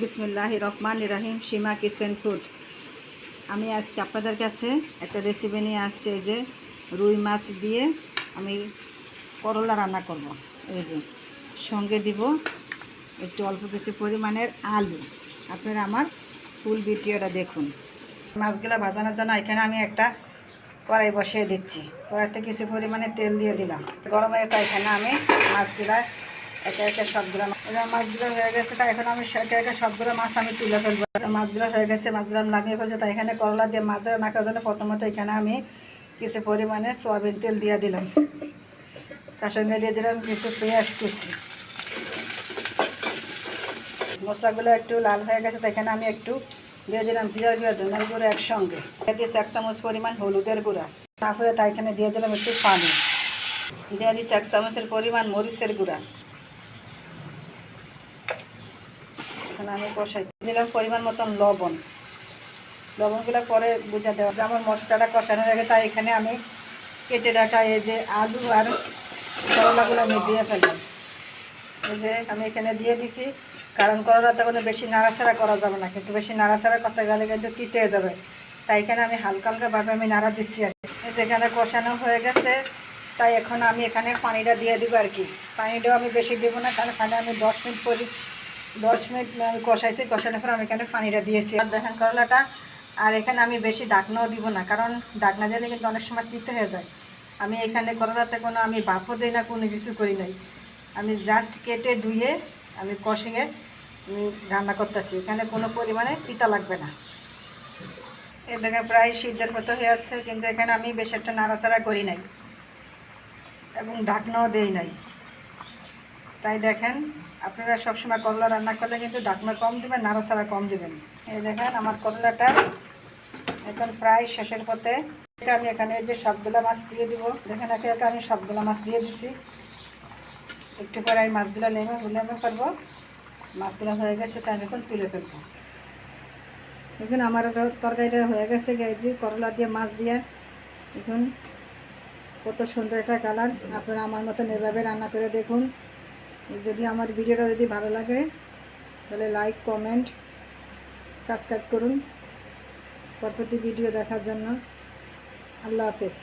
বিসমিল্লাহির রহমানির রহিম। সীমা kitchen food. আমি আজকে আপনাদের কাছে একটা রেসিপি নিয়ে আসছি। এই যে রুই মাছ দিয়ে আমি করলা রান্না করব। এই যে সঙ্গে দিব একটু অল্প কিছু পরিমাণের আলু। আপনারা আমার ফুল ভিডিওটা দেখুন। মাছগুলো ভাজানোর জন্য এখানে আমি একটা কড়াই বসিয়ে দিচ্ছি। কড়াইতে কিছু পরিমাণে তেল দিয়ে দিলাম। গরম হয়ে তাই এখানে আমি মাছগুলা একে একে সবগুলো মাছগুলো হয়ে গেছে। তাই এখন আমি একে একে সবগুলো মাছ আমি তুলে ফেলবো। মাছগুলো হয়ে গেছে, মাছগুলো আমি লাগিয়ে ফেলছি। তাই এখানে করলা দিয়ে মাছ রান্না করার জন্য প্রথমত এখানে আমি কিছু পরিমাণে সয়াবিন তেল দিয়ে দিলাম। তার সঙ্গে দিয়ে দিলাম কিছু পেঁয়াজ কুচি। মশলাগুলো একটু লাল হয়ে গেছে। তাই এখানে আমি একটু দিয়ে দিলাম জিরার গুঁড়া, ধনের গুঁড়ো একসঙ্গে। দিয়েছি 1 চামচ পরিমাণ হলুদের গুঁড়া। তারপরে তাই এখানে দিয়ে দিলাম একটু পানি। দিয়ে দিচ্ছি 1 চামচের পরিমাণ মরিচের গুঁড়া। এখন আমি কষাই দিলাম পরিমাণ মতন লবণ। লবণগুলো পরে বুঝা দেওয়া। আমার মশলাটা কষানো হয়ে গেছে। তাই এখানে আমি কেটে রাখা এই যে আলু আর করলাগুলো আমি দিয়ে ফেললাম। এই যে আমি এখানে দিয়ে দিছি, কারণ করলাটা কোনো বেশি নাড়াচাড়া করা যাবে না, কিন্তু বেশি নাড়াচাড়া করতে গেলে কিন্তু তিতে যাবে। তাই এখানে আমি হালকা হালকাভাবে আমি নাড়া দিচ্ছি আর কি। এই যে এখানে কষানো হয়ে গেছে। তাই এখন আমি এখানে পানিটা দিয়ে দিব আর কি। পানিটাও আমি বেশি দেবো না, কারণ এখানে আমি 10 মিনিট আমি কষাইছি। কষানোর পর আমি এখানে পানিটা দিয়েছি। আর দেখেন করলাটা, আর এখানে আমি বেশি ঢাকনাও দিব না, কারণ ঢাকনা দিলে কিন্তু অনেক সময় তিতে হয়ে যায়। আমি এখানে করলাতে কোনো আমি ভাপও দিই না, কোনো কিছু করি নাই। আমি জাস্ট কেটে ধুয়ে আমি কষিয়ে রান্না করতেছি। এখানে কোনো পরিমাণে তিতা লাগবে না। এই দেখেন প্রায় সিদ্ধের মতো হয়ে আসছে, কিন্তু এখানে আমি বেশ একটা নাড়াচাড়া করি নাই এবং ঢাকনাও দেই নাই। তাই দেখেন আপনারা সবসময় করলা রান্না করলে কিন্তু ঢাকনা কম দেবেন, নাড়াচাড়া কম দেবেন। এই দেখেন আমার করলাটা এখন প্রায় শেষের পথে। আমি এখানে যে সবগুলো মাছ দিয়ে দিব। দেখেন একে একে আমি সবগুলো মাছ দিয়ে দিছি। একটু পরে আমি মাছগুলো নেমে ফেলবো। মাছগুলো হয়ে গেছে, তাই আমি এখন তুলে ফেলবো। দেখুন আমার তরকারিটা হয়ে গেছে। গেছি করলা দিয়ে মাছ দিয়ে। দেখুন কত সুন্দর একটা কালার। আপনারা আমার মতন এভাবে রান্না করে দেখুন। যদি আমার ভিডিওটা যদি ভালো লাগে তাহলে লাইক, কমেন্ট, সাবস্ক্রাইব করুন পরবর্তী ভিডিও দেখার জন্য। আল্লাহ হাফেজ।